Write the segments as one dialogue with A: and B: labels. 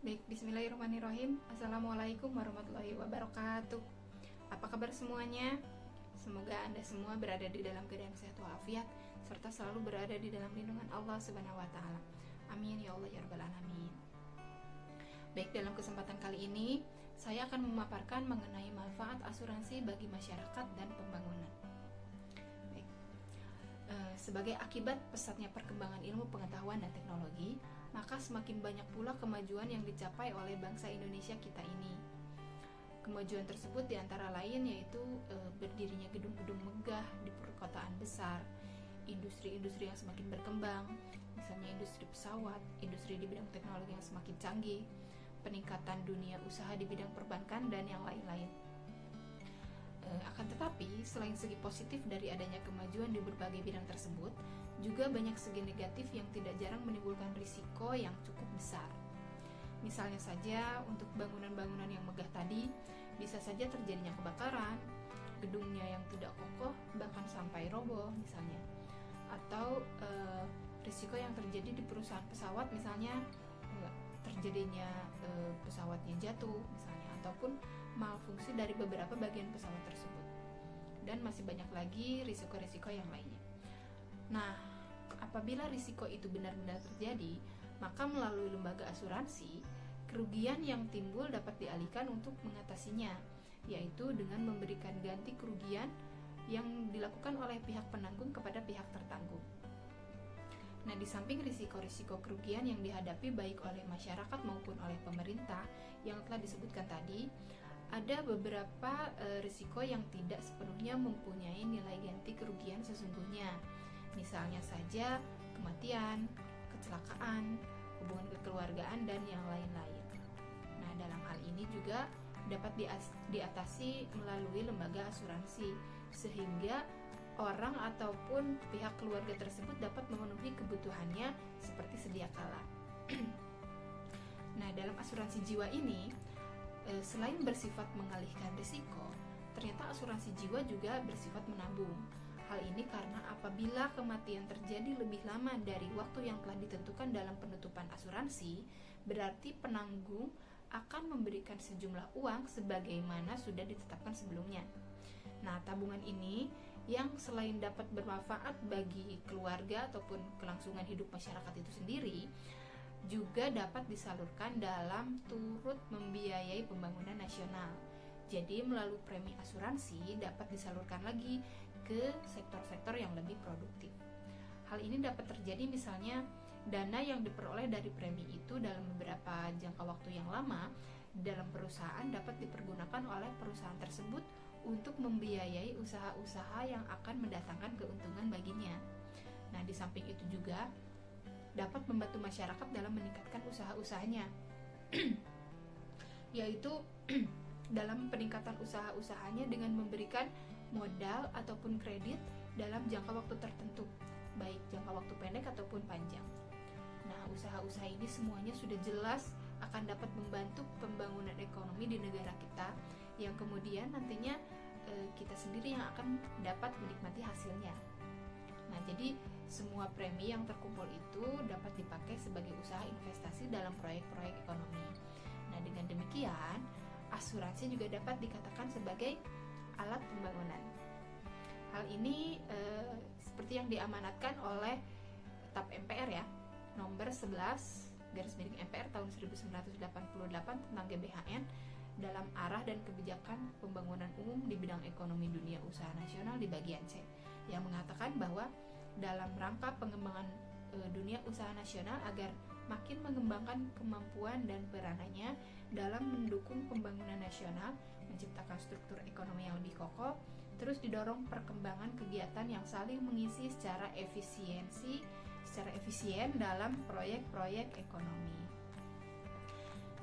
A: Baik, bismillahirrahmanirrahim. Assalamualaikum warahmatullahi wabarakatuh. Apa kabar semuanya? Semoga Anda semua berada di dalam keadaan sehat walafiat serta selalu berada di dalam lindungan Allah Subhanahu wa taala. Amin ya Allah ya rabbal alamin. Baik, dalam kesempatan kali ini saya akan memaparkan mengenai manfaat asuransi bagi masyarakat dan pembangunan. Baik. Sebagai akibat pesatnya perkembangan ilmu pengetahuan dan teknologi, maka semakin banyak pula kemajuan yang dicapai oleh bangsa Indonesia kita ini. Kemajuan tersebut diantara lain yaitu berdirinya gedung-gedung megah di perkotaan besar, industri-industri yang semakin berkembang, misalnya industri pesawat, industri di bidang teknologi yang semakin canggih, peningkatan dunia usaha di bidang perbankan, dan yang lain-lain. Akan tetapi, selain segi positif dari adanya kemajuan di berbagai bidang tersebut, juga banyak segi negatif yang tidak jarang menimbulkan risiko yang cukup besar. Misalnya saja, untuk bangunan-bangunan yang megah tadi, bisa saja terjadinya kebakaran, gedungnya yang tidak kokoh, bahkan sampai roboh misalnya. Atau risiko yang terjadi di perusahaan pesawat, misalnya terjadinya pesawatnya jatuh misalnya, ataupun malfungsi dari beberapa bagian pesawat tersebut. Dan masih banyak lagi risiko-risiko yang lainnya. Nah, apabila risiko itu benar-benar terjadi, maka melalui lembaga asuransi, kerugian yang timbul dapat dialihkan untuk mengatasinya, yaitu dengan memberikan ganti kerugian yang dilakukan oleh pihak penanggung kepada pihak tertanggung. Nah, di samping risiko-risiko kerugian yang dihadapi baik oleh masyarakat maupun oleh pemerintah yang telah disebutkan tadi, ada beberapa risiko yang tidak sepenuhnya mempunyai nilai ganti kerugian sesungguhnya. Misalnya saja kematian, kecelakaan, hubungan kekeluargaan, dan yang lain-lain. Nah, dalam hal ini juga dapat diatasi melalui lembaga asuransi, sehingga orang ataupun pihak keluarga tersebut dapat memenuhi kebutuhannya seperti sedia kala. Nah, dalam asuransi jiwa ini, selain bersifat mengalihkan risiko, ternyata asuransi jiwa juga bersifat menabung. Hal ini karena apabila kematian terjadi lebih lama dari waktu yang telah ditentukan dalam penutupan asuransi, berarti penanggung akan memberikan sejumlah uang sebagaimana sudah ditetapkan sebelumnya. Nah, tabungan ini yang selain dapat bermanfaat bagi keluarga ataupun kelangsungan hidup masyarakat itu sendiri, juga dapat disalurkan dalam turut membiayai pembangunan nasional. Jadi melalui premi asuransi dapat disalurkan lagi ke sektor-sektor yang lebih produktif. Hal ini dapat terjadi misalnya dana yang diperoleh dari premi itu dalam beberapa jangka waktu yang lama dalam perusahaan dapat dipergunakan oleh perusahaan tersebut untuk membiayai usaha-usaha yang akan mendatangkan keuntungan baginya. Nah, di samping itu juga dapat membantu masyarakat dalam meningkatkan usaha-usahanya, yaitu dalam peningkatan usaha-usahanya dengan memberikan modal ataupun kredit dalam jangka waktu tertentu, baik jangka waktu pendek ataupun panjang. Nah, usaha-usaha ini semuanya sudah jelas akan dapat membantu pembangunan ekonomi di negara kita, yang kemudian nantinya kita sendiri yang akan dapat menikmati hasilnya. Nah, jadi semua premi yang terkumpul itu dapat dipakai sebagai usaha investasi dalam proyek-proyek ekonomi. Nah, dengan demikian, asuransi juga dapat dikatakan sebagai alat pembangunan. Hal ini seperti yang diamanatkan oleh TAP MPR ya, nomor 11/MPR tahun 1988 tentang GBHN dalam arah dan kebijakan pembangunan umum di bidang ekonomi dunia usaha nasional di bagian C, yang mengatakan bahwa dalam rangka pengembangan dunia usaha nasional agar makin mengembangkan kemampuan dan peranannya dalam mendukung pembangunan nasional, menciptakan struktur ekonomi yang lebih kokoh, terus didorong perkembangan kegiatan yang saling mengisi secara efisien dalam proyek-proyek ekonomi.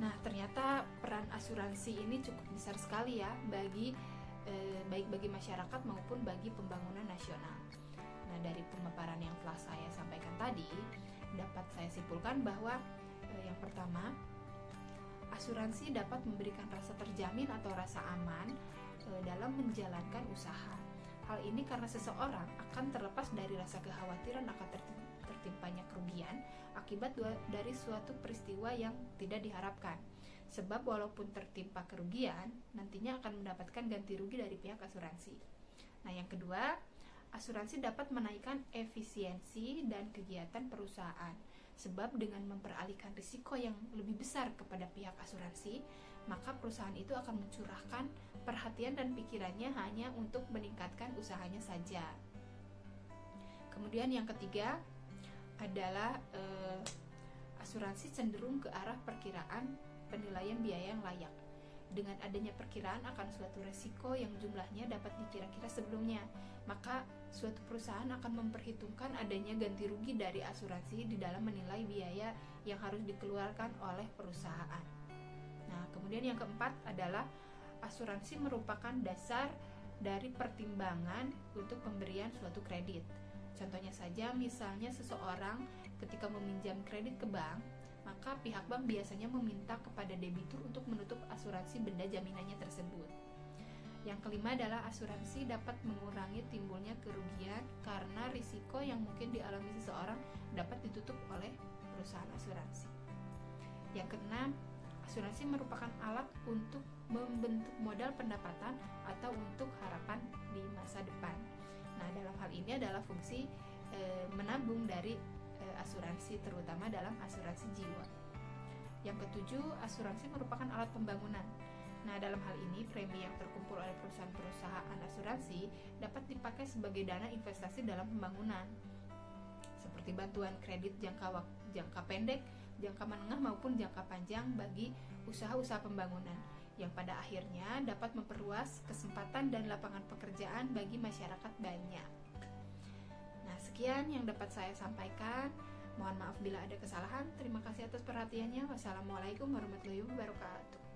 A: Nah, ternyata peran asuransi ini cukup besar sekali ya baik bagi masyarakat maupun bagi pembangunan nasional. Nah, dari pemaparan yang telah saya sampaikan tadi, dapat saya simpulkan bahwa yang pertama, asuransi dapat memberikan rasa terjamin atau rasa aman dalam menjalankan usaha. Hal ini karena seseorang akan terlepas dari rasa kekhawatiran akan tertimpanya kerugian akibat dari suatu peristiwa yang tidak diharapkan. Sebab walaupun tertimpa kerugian, nantinya akan mendapatkan ganti rugi dari pihak asuransi. Nah, yang kedua, asuransi dapat menaikkan efisiensi dan kegiatan perusahaan. Sebab dengan memperalihkan risiko yang lebih besar kepada pihak asuransi, maka perusahaan itu akan mencurahkan perhatian dan pikirannya hanya untuk meningkatkan usahanya saja. Kemudian yang ketiga adalah asuransi cenderung ke arah perkiraan penilaian biaya yang layak. Dengan adanya perkiraan akan suatu resiko yang jumlahnya dapat dikira-kira sebelumnya, maka suatu perusahaan akan memperhitungkan adanya ganti rugi dari asuransi di dalam menilai biaya yang harus dikeluarkan oleh perusahaan. Nah, kemudian yang keempat adalah asuransi merupakan dasar dari pertimbangan untuk pemberian suatu kredit. Contohnya saja, misalnya seseorang ketika meminjam kredit ke bank, maka pihak bank biasanya meminta kepada debitur untuk menutup asuransi benda jaminannya tersebut. Yang kelima adalah asuransi dapat mengurangi timbulnya kerugian karena risiko yang mungkin dialami seseorang dapat ditutup oleh perusahaan asuransi. Yang keenam, asuransi merupakan alat untuk membentuk modal pendapatan atau untuk harapan di masa depan. Nah, dalam hal ini adalah fungsi menabung dari asuransi, terutama dalam asuransi jiwa. Yang ketujuh, asuransi merupakan alat pembangunan. Nah, dalam hal ini premi yang terkumpul oleh perusahaan-perusahaan asuransi dapat dipakai sebagai dana investasi dalam pembangunan, seperti bantuan kredit jangka pendek, jangka menengah maupun jangka panjang bagi usaha-usaha pembangunan, yang pada akhirnya dapat memperluas kesempatan dan lapangan pekerjaan bagi masyarakat banyak. Nah, sekian yang dapat saya sampaikan. Mohon maaf bila ada kesalahan. Terima kasih atas perhatiannya. Wassalamualaikum warahmatullahi wabarakatuh.